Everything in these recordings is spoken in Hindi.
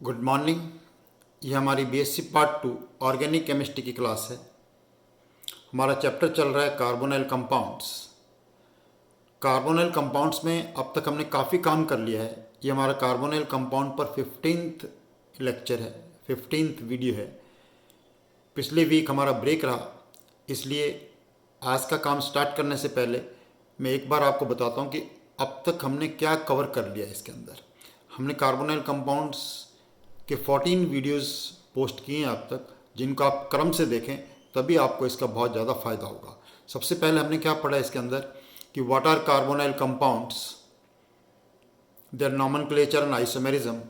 Good morning. ये हमारी बीएससी पार्ट 2 ऑर्गेनिक केमिस्ट्री की क्लास है। हमारा चैप्टर चल रहा है कार्बोनाइल कंपाउंड्स। कार्बोनाइल कंपाउंड्स में अब तक हमने काफ़ी काम कर लिया है। ये हमारा कार्बोनाइल कंपाउंड पर 15th लेक्चर है, 15th वीडियो है। पिछले वीक हमारा ब्रेक रहा, इसलिए आज का काम स्टार्ट करने से पहले मैं एक बार आपको बताता हूँ कि अब तक हमने क्या कवर कर लिया है। इसके अंदर हमने कार्बोनाइल कंपाउंड्स के 14 वीडियोस पोस्ट किए हैं अब तक, जिनको आप क्रम से देखें तभी आपको इसका बहुत ज़्यादा फ़ायदा होगा। सबसे पहले हमने क्या पढ़ा इसके अंदर कि what are carbonyl compounds, their nomenclature and isomerism.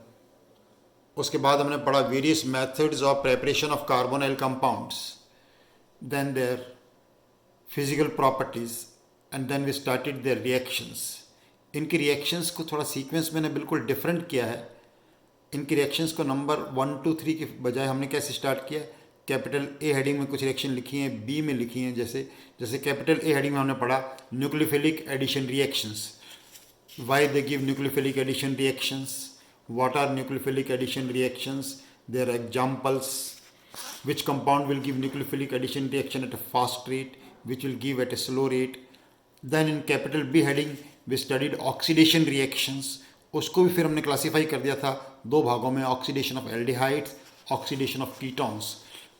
उसके बाद हमने पढ़ा various methods of preparation of carbonyl compounds, then their physical properties and then we started their reactions. इनकी रिएक्शंस को थोड़ा सीक्वेंस मैंने बिल्कुल डिफरेंट किया है। इनकी रिएक्शंस को नंबर 1, 2, 3 के बजाय हमने कैसे स्टार्ट किया, कैपिटल ए हेडिंग में कुछ रिएक्शन लिखी हैं, बी में लिखी हैं। जैसे कैपिटल ए हेडिंग में हमने पढ़ा nucleophilic addition reactions, why they give nucleophilic addition reactions, what are nucleophilic addition reactions, their examples, which compound will give nucleophilic addition reaction at a fast rate, which will give at a slow rate. Then in capital B heading we studied oxidation reactions. उसको भी फिर हमने क्लासीफाई कर दिया था दो भागों में, oxidation of aldehydes, oxidation of ketones.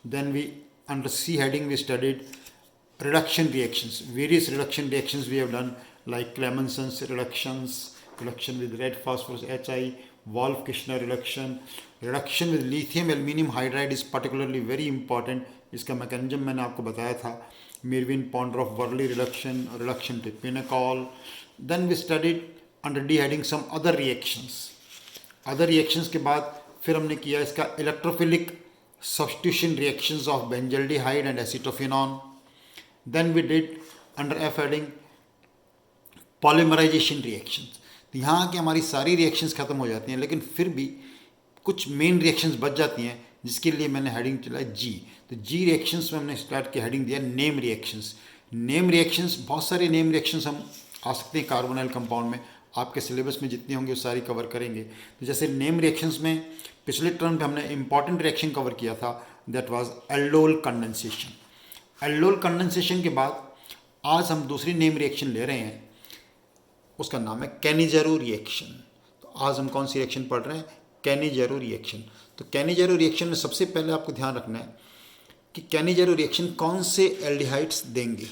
Then we under C heading we studied reduction reactions. Various reduction reactions we have done, like Clemenson's reductions, reduction with red phosphorus Hi, Wolff-Kishner reduction, reduction with lithium aluminium hydride is particularly very important. इसका मैकेनिज्म मैंने आपको बताया था, Mervyn Pondorf Worley reduction, reduction to pinacol. Then we studied under D heading some other reactions. Other reactions के बाद फिर हमने किया इसका electrophilic substitution reactions of benzaldehyde and acetophenone. Then we did under F heading polymerization reactions. तो यहाँ की हमारी सारी रिएक्शंस खत्म हो जाती हैं, लेकिन फिर भी कुछ मेन रिएक्शंस बच जाती हैं, जिसके लिए मैंने हेडिंग चला जी. तो जी रिएक्शंस में हमने स्टार्ट किया, हेडिंग दिया नेम रिएक्शंस. नेम रिएक्शंस, बहुत सारे नेम रिएक्शंस हम आ सकते हैं कार्बोनाइल कंपाउंड में. आपके सिलेबस में जितनी होंगी वो सारी कवर करेंगे. तो जैसे नेम रिएक्शंस में पिछले टर्म पे हमने इंपॉर्टेंट रिएक्शन कवर किया था, that was aldol condensation. Aldol condensation के बाद आज हम दूसरी नेम रिएक्शन ले रहे हैं, उसका नाम है कैनिजेरो रिएक्शन. तो आज हम कौन सी रिएक्शन पढ़ रहे हैं, कैनिजेरो रिएक्शन. तो कैनिजेरो रिएक्शन में सबसे पहले आपको ध्यान रखना है कि कैनिजेरो रिएक्शन कौन से एल्डिहाइड्स देंगे.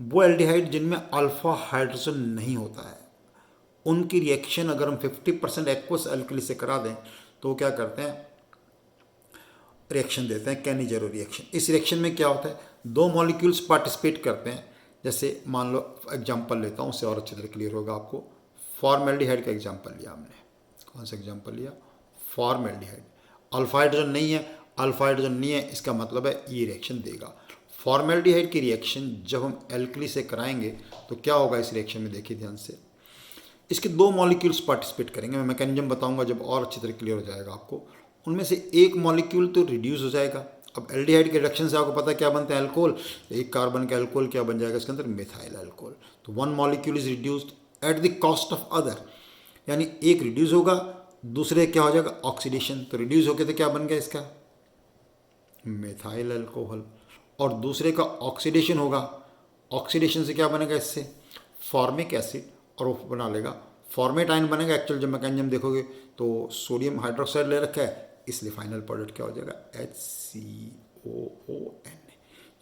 वो एल्डिहाइड जिनमें अल्फा हाइड्रोजन नहीं होता है, उनकी रिएक्शन अगर हम 50% एक्वस अल्कली से करा दें तो क्या करते हैं, रिएक्शन देते हैं कैनिजेरो रिएक्शन. इस रिएक्शन में क्या होता है, दो मॉलिक्यूल्स पार्टिसिपेट करते हैं. जैसे मान लो एग्जांपल लेता हूँ, उससे और अच्छी तरह क्लियर होगा आपको. फॉर्मेल्डिहाइड का एग्जांपल लिया हमने. कौन सा एग्जांपल लिया, फॉर्मेल्डिहाइड. अल्फा हाइड्रोजन नहीं है, अल्फा हाइड्रोजन नहीं है, इसका मतलब है ये रिएक्शन देगा. फॉर्मेल्डिहाइड की रिएक्शन जब हम एल्कली से कराएंगे तो क्या होगा इस रिएक्शन में, देखिए ध्यान से. इसके दो मॉलिक्यूल्स पार्टिसिपेट करेंगे, मैं मैकेनिज्म बताऊंगा जब और अच्छी तरह क्लियर हो जाएगा आपको. उनमें से एक मॉलिक्यूल तो रिड्यूस हो जाएगा. अब एल्डिहाइड के रिएक्शन से आपको पता है क्या बनता है, अल्कोहल. एक कार्बन का अल्कोहल क्या बन जाएगा इसके अंदर, मिथाइल अल्कोहल. तो one molecule is reduced at the cost of other, यानी एक रिड्यूस होगा, दूसरे क्या हो जाएगा, ऑक्सीडेशन. तो रिड्यूस होकर तो क्या बन गया इसका, मिथाइल अल्कोहल. और दूसरे का ऑक्सीडेशन होगा, ऑक्सीडेशन से क्या बनेगा, इससे फॉर्मिक एसिड, और वो बना लेगा फॉर्मेट आयन बनेगा. एक्चुअल जब मैकेनिज्म देखोगे तो सोडियम हाइड्रोक्साइड ले रखा है, इसलिए फाइनल प्रोडक्ट क्या हो जाएगा, HCOON.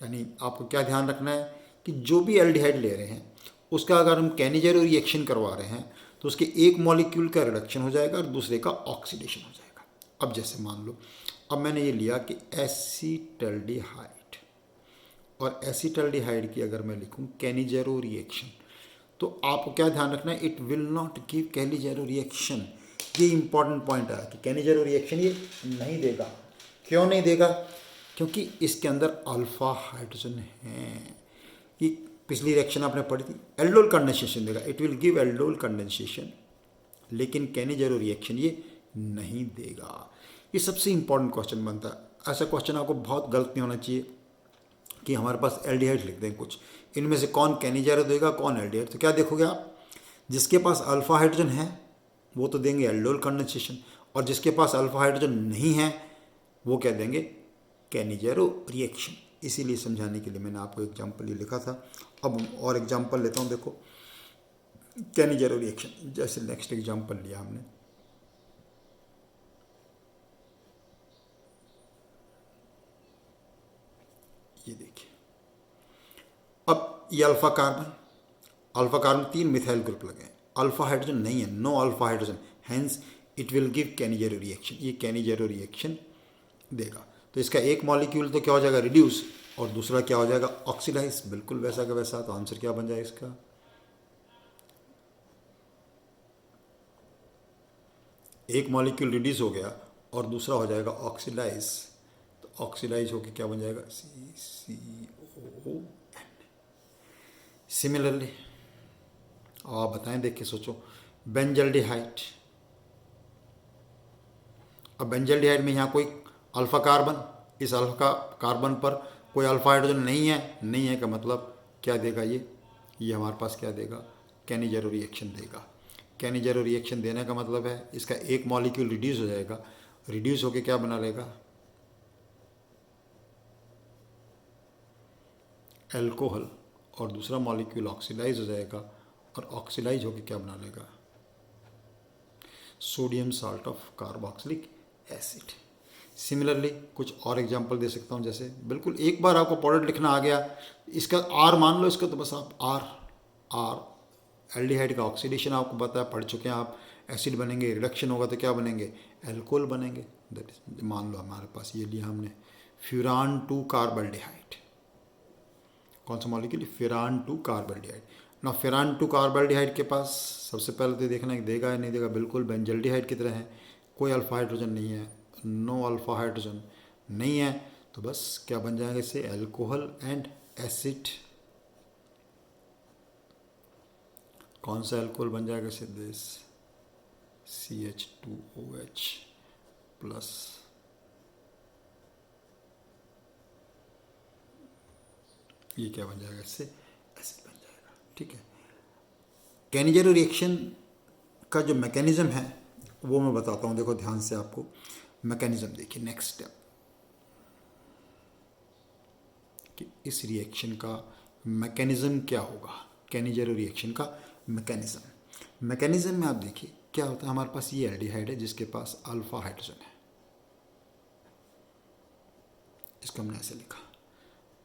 यानी आपको क्या ध्यान रखना है कि जो भी एल्डिहाइड ले रहे हैं उसका अगर हम कैनिजेरो रिएक्शन करवा रहे हैं तो उसके एक मॉलिक्यूल का रिडक्शन हो जाएगा और दूसरे का ऑक्सीडेशन हो जाएगा. अब जैसे मान लो, अब मैंने ये लिया कि एसीटल्डिहाइड, और एसीटल्डिहाइड की अगर मैं लिखूँ कैनिजेरो रिएक्शन, तो आपको क्या ध्यान रखना है, it will not give Cannizzaro reaction. ये इंपॉर्टेंट पॉइंट है कि कैनिजेरो रिएक्शन ये नहीं देगा. क्यों नहीं देगा, क्योंकि इसके अंदर अल्फा हाइड्रोजन है. ये पिछली रिएक्शन आपने पढ़ी थी, एल्डोल कंडेंसेशन देगा, it will give aldol condensation, लेकिन कैनिजेरो रिएक्शन ये नहीं देगा. ये सबसे इंपॉर्टेंट क्वेश्चन बनता है. ऐसा क्वेश्चन आपको बहुत गलत नहीं होना चाहिए कि हमारे पास एल्डिहाइड लिख दें कुछ, इनमें से कौन कैनिजेरो देगा कौन एल्डिहाइड. तो क्या देखोगे आप, जिसके पास अल्फा हाइड्रोजन है वो तो देंगे एल्डोल कंडेंसेशन, और जिसके पास अल्फा हाइड्रोजन नहीं है वो क्या देंगे, कैनिजेरो रिएक्शन। इसीलिए समझाने के लिए मैंने आपको एग्जाम्पल ये लिखा था। अब और एग्जाम्पल लेता हूँ। देखो कैनिजेरो रिएक्शन, जैसे नेक्स्ट एग्जाम्पल लिया हमने, ये देखिए। अब ये अल्फा कार्बन 3 मिथाइल ग्रुप लगे हैं, अल्फा हाइड्रोजन नहीं है, no alpha hydrogen, hence it will give Cannizzaro reaction. ये कैनिजेरो रिएक्शन देगा। तो इसका एक मॉलिक्यूल तो क्या हो जाएगा, रिड्यूस, और दूसरा क्या हो जाएगा, ऑक्सीडाइज। बिल्कुल वैसा का वैसा। तो आंसर क्या बन जाएगा इसका, एक मॉलिक्यूल रिड्यूस हो गया और दूसरा हो जाएगा ऑक्सीडाइज। तो ऑक्सीडाइज होकर क्या बन जाएगा, CCON। सिमिलरली आप बताएं, देख के सोचो, बेंजल्डिहाइड। अब बेंजल्डिहाइड में यहाँ कोई अल्फा कार्बन, इस अल्फा कार्बन पर कोई अल्फा हाइड्रोजन नहीं है, नहीं है का मतलब क्या देगा, ये हमारे पास क्या देगा, कैनिजेरो रिएक्शन देगा। कैनिजेरो रिएक्शन देने का मतलब है इसका एक मॉलिक्यूल रिड्यूस हो जाएगा, रिड्यूस होके क्या बना लेगा, एल्कोहल, और दूसरा मॉलिक्यूल ऑक्सीडाइज हो जाएगा, और ऑक्सीडाइज होके क्या बना लेगा, sodium salt of carboxylic acid. Similarly कुछ और एग्जांपल दे सकता हूँ, जैसे बिल्कुल एक बार आपको प्रोडक्ट लिखना आ गया, इसका आर मान लो इसका, तो बस आप आर एल्डिहाइड का ऑक्सीडेशन आपको पता है, पढ़ चुके हैं आप। एसिड बनेंगे, रिडक्शन होगा तो क्या बनेंगे, एल्कोहल बनेंगे। दैट इज, मान लो हमारे पास ये लिया हमने फ्यूरान 2 कार्बल्डिहाइड। कौन सा मॉलिक्यूल, फ्यूरान 2 कार्बल्डिहाइड। ना फ्यूरान 2 कार्बल्डिहाइड के पास सबसे पहले तो देखना है देगा या नहीं देगा, बिल्कुल बेंजल्डिहाइड की तरह है, कोई अल्फा हाइड्रोजन नहीं है, नो अल्फा हाइड्रोजन नहीं है, तो बस क्या बन जाएगा इससे, एल्कोहल एंड एसिड। कौन सा एल्कोहल बन जाएगा इससे, दिस CH2OH प्लस, ये क्या बन जाएगा इससे, एसिड बन जाएगा। ठीक है। कैनिजेरो रिएक्शन का जो मैकेनिज्म है वो मैं बताता हूँ, देखो ध्यान से आपको मैकेनिज्म देखिए। नेक्स्ट स्टेप कि इस रिएक्शन का मैकेनिज्म क्या होगा, कैनिजेरो रिएक्शन का मैकेनिज्म में आप देखिए क्या होता है। हमारे पास ये एल्डिहाइड है जिसके पास अल्फा हाइड्रोजन है, इसको हमने ऐसे लिखा,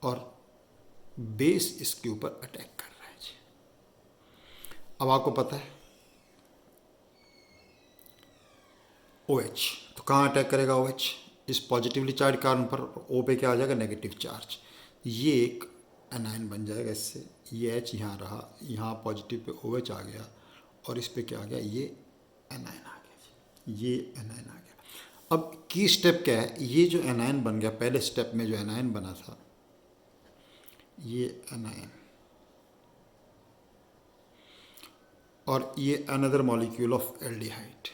और बेस इसके ऊपर अटैक कर रहा है जी। अब आपको पता है OH, तो कहाँ अटैक करेगा OH, इस पॉजिटिवली चार्ज कार्बन पर, O पे क्या आ जाएगा, नेगेटिव चार्ज। ये एक एनायन बन जाएगा इससे, ये H यहाँ रहा, यहाँ पॉजिटिव पे OH आ गया, और इस पे क्या आ गया, ये एनायन आ गया, ये एनायन आ गया। अब की स्टेप क्या है, ये जो एनायन बन गया, पहले स्टेप में जो एनायन बना था, ये एनायन, और ये another molecule of aldehyde,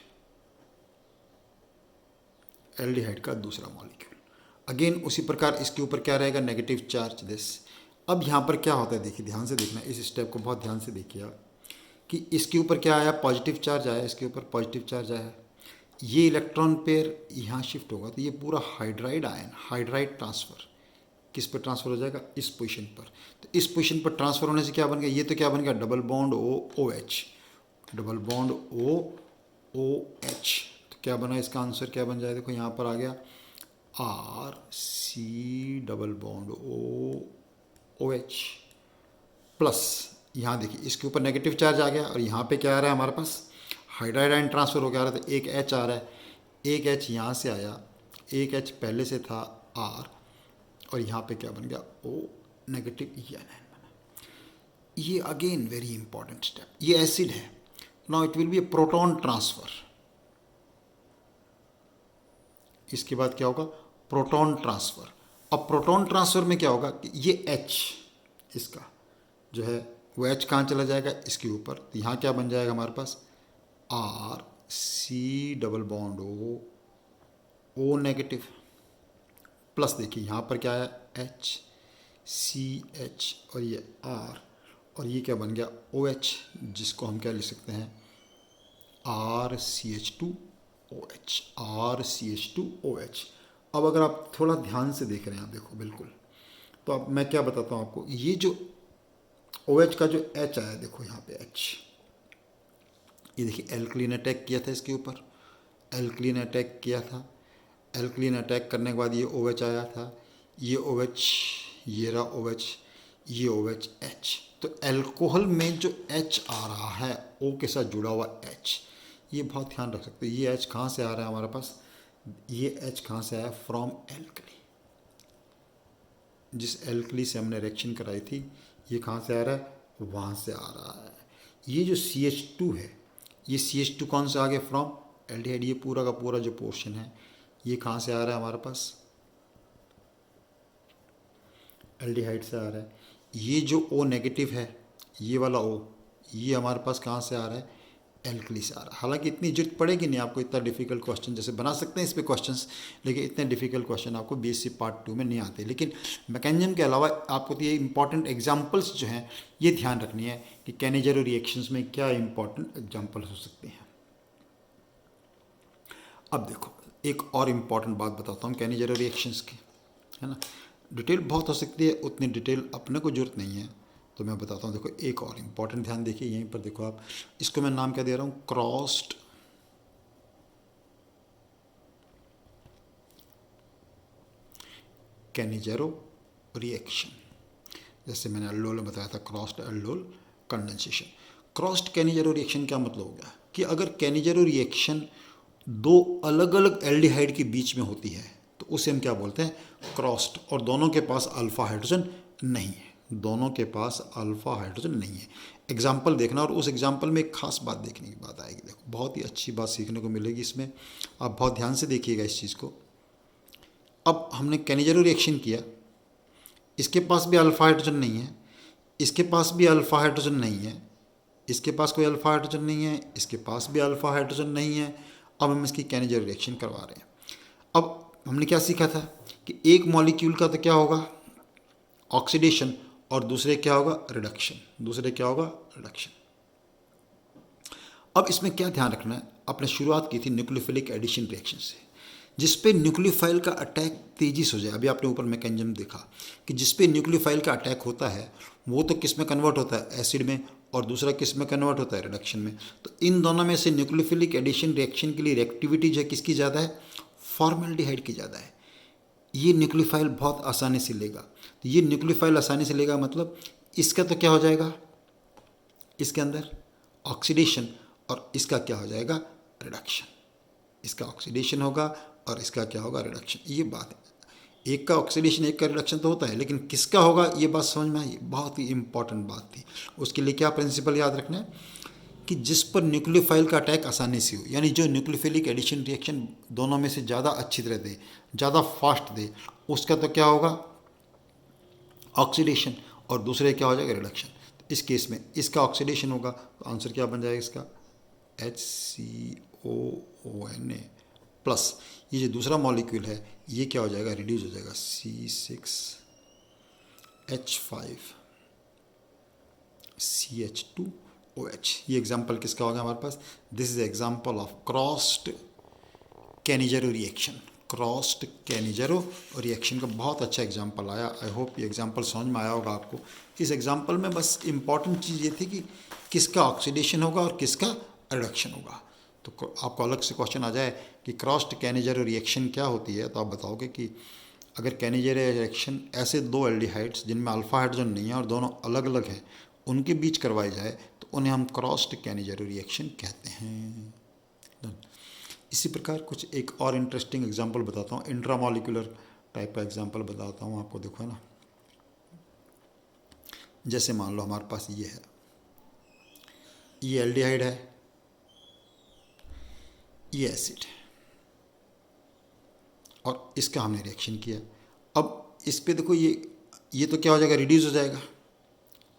aldehyde का दूसरा मॉलिक्यूल, अगेन उसी प्रकार इसके ऊपर क्या रहेगा, नेगेटिव चार्ज दिस। अब यहाँ पर क्या होता है, देखिए ध्यान से देखना, इस स्टेप को बहुत ध्यान से देखिए आप, कि इसके ऊपर क्या आया, पॉजिटिव चार्ज आया, इसके ऊपर पॉजिटिव चार्ज आया, ये इलेक्ट्रॉन पेयर यहाँ शिफ्ट होगा, तो ये पूरा हाइड्राइड आयन, हाइड्राइड ट्रांसफर किस पर ट्रांसफर हो जाएगा, इस पोजीशन पर। तो इस पोजीशन पर ट्रांसफर होने से क्या बन गया, ये तो क्या बन गया, double bond OH, double bond OH। तो क्या बना, इसका आंसर क्या बन जाए, देखो यहाँ पर आ गया RC double bond OH plus, यहाँ देखिए इसके ऊपर नेगेटिव चार्ज आ गया, और यहाँ पे क्या आ रहा है हमारे पास, हाइड्राइड आयन ट्रांसफर हो गया, आ रहा था, एक H आ रहा है, एक H यहाँ से आया, एक H पहले से था R, और यहाँ पे क्या बन गया, O नेगेटिव, ये आयन बना। ये अगेन वेरी इंपॉर्टेंट स्टेप, ये एसिड है, now it will be A proton transfer. इसके बाद क्या होगा, प्रोटॉन ट्रांसफर। अब प्रोटॉन ट्रांसफर में क्या होगा कि ये H इसका जो है वो H कहाँ चला जाएगा, इसके ऊपर, तो यहाँ क्या बन जाएगा हमारे पास, RC double bond O negative plus, देखिए यहाँ पर क्या है, HCH, और ये R, और ये क्या बन गया OH, जिसको हम क्या लिख सकते हैं, RCH2 OH, RCH2OH। अब अगर आप थोड़ा ध्यान से देख रहे हैं, आप देखो बिल्कुल, तो अब मैं क्या बताता हूँ आपको, ये जो OH का जो H आया, देखो यहाँ पे H, ये देखिए एल्कलीन अटैक किया था इसके ऊपर, एल्कलीन अटैक किया था, एल्कलीन अटैक करने के बाद ये OH आया था, ये OH, ये रहा OH, ये OH H। तो एल्कोहल में जो H आ रहा है O के साथ जुड़ा हुआ H, ये बहुत ध्यान रख सकते हो। ये H कहाँ से आ रहा है हमारे पास, ये H कहाँ से आया, फ्रॉम एल्कली। जिस एल्कली से हमने रिएक्शन कराई थी, ये कहाँ से आ रहा है, वहाँ से आ रहा है। ये जो CH2 है, ये CH2 कौन से आ गया, फ्रॉम एल्डिहाइड। ये पूरा का पूरा जो पोर्शन है, ये कहाँ से आ रहा है हमारे पास, एल्डिहाइड से आ रहा है। ये जो O नेगेटिव है, ये वाला O, ये हमारे पास कहाँ से आ रहा है, एल्कली से आ रहा है। हालांकि इतनी जरूरत पड़ेगी नहीं आपको, इतना डिफिकल्ट क्वेश्चन जैसे बना सकते हैं इस पे क्वेश्चंस, लेकिन इतने डिफिकल्ट क्वेश्चन आपको BSc पार्ट 2 में नहीं आते। लेकिन मैकेनिज्म के अलावा आपको तो ये इंपॉर्टेंट एग्जाम्पल्स जो हैं, ये ध्यान रखनी है कि कैनिजेरो रिएक्शंस में क्या इंपॉर्टेंट एग्जाम्पल्स हो सकते हैं। अब देखो, एक और इम्पॉर्टेंट बात बताता हूँ कैनिजेरो रिएक्शंस की, है ना। डिटेल बहुत हो सकती है, उतनी डिटेल अपने को जरूरत नहीं है, तो मैं बताता हूँ। देखो एक और इम्पॉर्टेंट, ध्यान देखिए यहीं पर, देखो आप, इसको मैं नाम क्या दे रहा हूँ, क्रॉस्ड कैनिजेरो रिएक्शन। जैसे मैंने अल्डोल में बताया था, crossed aldol condensation. Crossed Cannizzaro reaction क्या मतलब हो गया कि अगर कैनिजेरो रिएक्शन दो अलग अलग एल्डिहाइड के बीच में होती है तो उसे हम क्या बोलते हैं, क्रॉस्ड, और दोनों के पास अल्फा हाइड्रोजन नहीं है, दोनों के पास अल्फा हाइड्रोजन नहीं है। एग्जाम्पल देखना, और उस एग्जाम्पल में एक खास बात देखने की बात आएगी। देखो बहुत ही अच्छी बात सीखने को मिलेगी इसमें, आप बहुत ध्यान से देखिएगा इस चीज़ को। अब हमने कैनिजेरो रिएक्शन किया, इसके पास भी अल्फा हाइड्रोजन नहीं है, इसके पास भी अल्फा हाइड्रोजन नहीं है, इसके पास कोई अल्फा हाइड्रोजन नहीं है, इसके पास भी अल्फा हाइड्रोजन नहीं है। अब हम इसकी कैनिजेरो रिएक्शन करवा रहे हैं। अब हमने क्या सीखा था कि एक मॉलिक्यूल का तो क्या होगा, ऑक्सीडेशन, और दूसरे क्या होगा, रिडक्शन, दूसरे क्या होगा, रिडक्शन। अब इसमें क्या ध्यान रखना है, आपने शुरुआत की थी न्यूक्लियोफिलिक एडिशन रिएक्शन से, जिस पे न्यूक्लियोफाइल का अटैक तेजी से हो जाए। अभी आपने ऊपर मैकेनिज्म देखा कि जिस पे न्यूक्लियोफाइल का अटैक होता है वो तो किस में कन्वर्ट होता है, एसिड में, और दूसरा किस में कन्वर्ट होता है, रिडक्शन में। तो इन दोनों में से न्यूक्लियोफिलिक एडिशन रिएक्शन के लिए रिएक्टिविटी जो है किसकी ज़्यादा है, फॉर्मेल्डिहाइड की ज़्यादा है। ये न्यूक्लियोफाइल बहुत आसानी से लेगा। तो ये न्यूक्लियोफाइल आसानी से लेगा मतलब इसका तो क्या हो जाएगा, इसके अंदर ऑक्सीडेशन, और इसका क्या हो जाएगा, रिडक्शन। इसका ऑक्सीडेशन होगा और इसका क्या होगा, रिडक्शन। ये बात है, एक का ऑक्सीडेशन एक का रिडक्शन तो होता है, लेकिन किसका होगा ये बात समझ में आई, बहुत ही इंपॉर्टेंट बात थी। उसके लिए क्या प्रिंसिपल याद रखना है कि जिस पर न्यूक्लियोफाइल का अटैक आसानी से हो, यानी जो न्यूक्लियोफिलिक एडिशन रिएक्शन दोनों में से ज़्यादा अच्छी तरह दे, ज़्यादा फास्ट दे, उसका तो क्या होगा, ऑक्सीडेशन, और दूसरे क्या हो जाएगा, रिडक्शन। इस केस में इसका ऑक्सीडेशन होगा, तो आंसर क्या बन जाएगा इसका, HCOONA प्लस। ये जो दूसरा मॉलिक्यूल है ये क्या हो जाएगा, रिड्यूस हो जाएगा, C6H5CH2OH। ये एग्जाम्पल किसका होगा हमारे पास, this is example of crossed Cannizzaro reaction. Crossed Cannizzaro reaction का बहुत अच्छा एग्जाम्पल आया। आई होप ये एग्जाम्पल समझ में आया होगा आपको। इस एग्जाम्पल में बस इम्पॉर्टेंट चीज़ ये थी कि किसका ऑक्सीडेशन होगा और किसका रिडक्शन होगा। तो आपको अलग से क्वेश्चन आ जाए कि क्रॉस्ड कैनिजेरो रिएक्शन क्या होती है, तो आप बताओगे कि अगर कैनिजेरो रिएक्शन ऐसे दो एल्डिहाइड्स जिनमें अल्फा हाइड्रोजन नहीं है और दोनों अलग अलग हैं उनके बीच करवाई जाए तो उन्हें हम क्रॉस्ड कैनिजेरो रिएक्शन कहते हैं। इसी प्रकार कुछ एक और इंटरेस्टिंग एग्जांपल बताता हूँ, इंट्रामॉलिक्यूलर टाइप का एग्जांपल बताता हूँ आपको। देखो है ना, जैसे मान लो हमारे पास ये है, ये एल्डिहाइड है, ये एसिड है, और इसका हमने रिएक्शन किया। अब इस पे देखो ये तो क्या हो जाएगा, रिड्यूस हो जाएगा।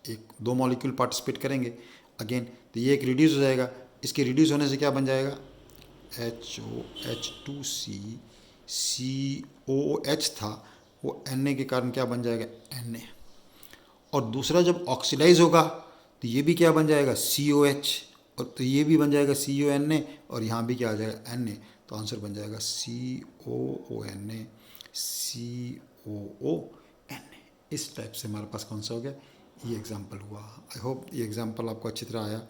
एक दो मॉलिक्यूल पार्टिसिपेट करेंगे अगेन, तो ये एक रिड्यूस हो जाएगा। इसके रिड्यूस होने से क्या बन जाएगा, HOH2CCOOH था, वो Na के कारण क्या बन जाएगा, Na। और दूसरा जब ऑक्सीडाइज होगा तो ये भी क्या बन जाएगा, COH, और तो ये भी बन जाएगा CONA, और यहाँ भी क्या आ जाएगा, Na। तो आंसर बन जाएगा COONA COONA। इस टाइप से हमारे पास कौन सा हो गया, ये एग्जाम्पल हुआ। आई होप ये एग्जाम्पल आपको अच्छी तरह आया,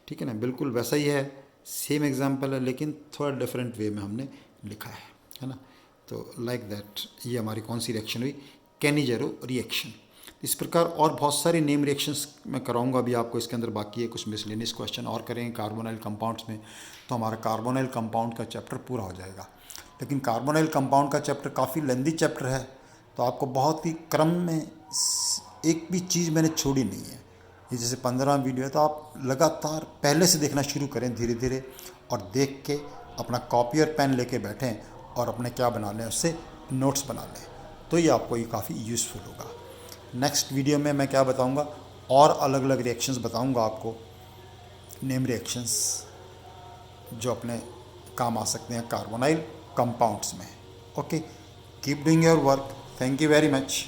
ठीक है ना। बिल्कुल वैसा ही है, सेम एग्जाम्पल है, लेकिन थोड़ा डिफरेंट वे में हमने लिखा है ना। तो लाइक दैट ये हमारी कौन सी रिएक्शन हुई, कैनिजेरो रिएक्शन। इस प्रकार और बहुत सारी नेम रिएक्शंस मैं कराऊंगा अभी आपको, इसके अंदर बाकी है कुछ मिसलेनियस क्वेश्चन और करेंगे कार्बोनाइल कंपाउंड्स में, तो हमारा कार्बोनाइल कंपाउंड का चैप्टर पूरा हो जाएगा। लेकिन कार्बोनाइल कंपाउंड का चैप्टर काफ़ी लेंदी चैप्टर है, तो आपको बहुत ही क्रम में एक भी चीज़ मैंने छोड़ी नहीं है। ये जैसे 15 वीडियो है, तो आप लगातार पहले से देखना शुरू करें धीरे धीरे, और देख के अपना कॉपी और पेन लेके बैठें और अपने क्या बना लें, उससे नोट्स बना लें, तो ये आपको ये काफ़ी यूज़फुल होगा। नेक्स्ट वीडियो में मैं क्या बताऊंगा, और अलग अलग रिएक्शंस बताऊंगा आपको, नेम रिएक्शंस जो अपने काम आ सकते हैं कार्बोनाइल कंपाउंड्स में। Okay, keep doing your work, thank you very much.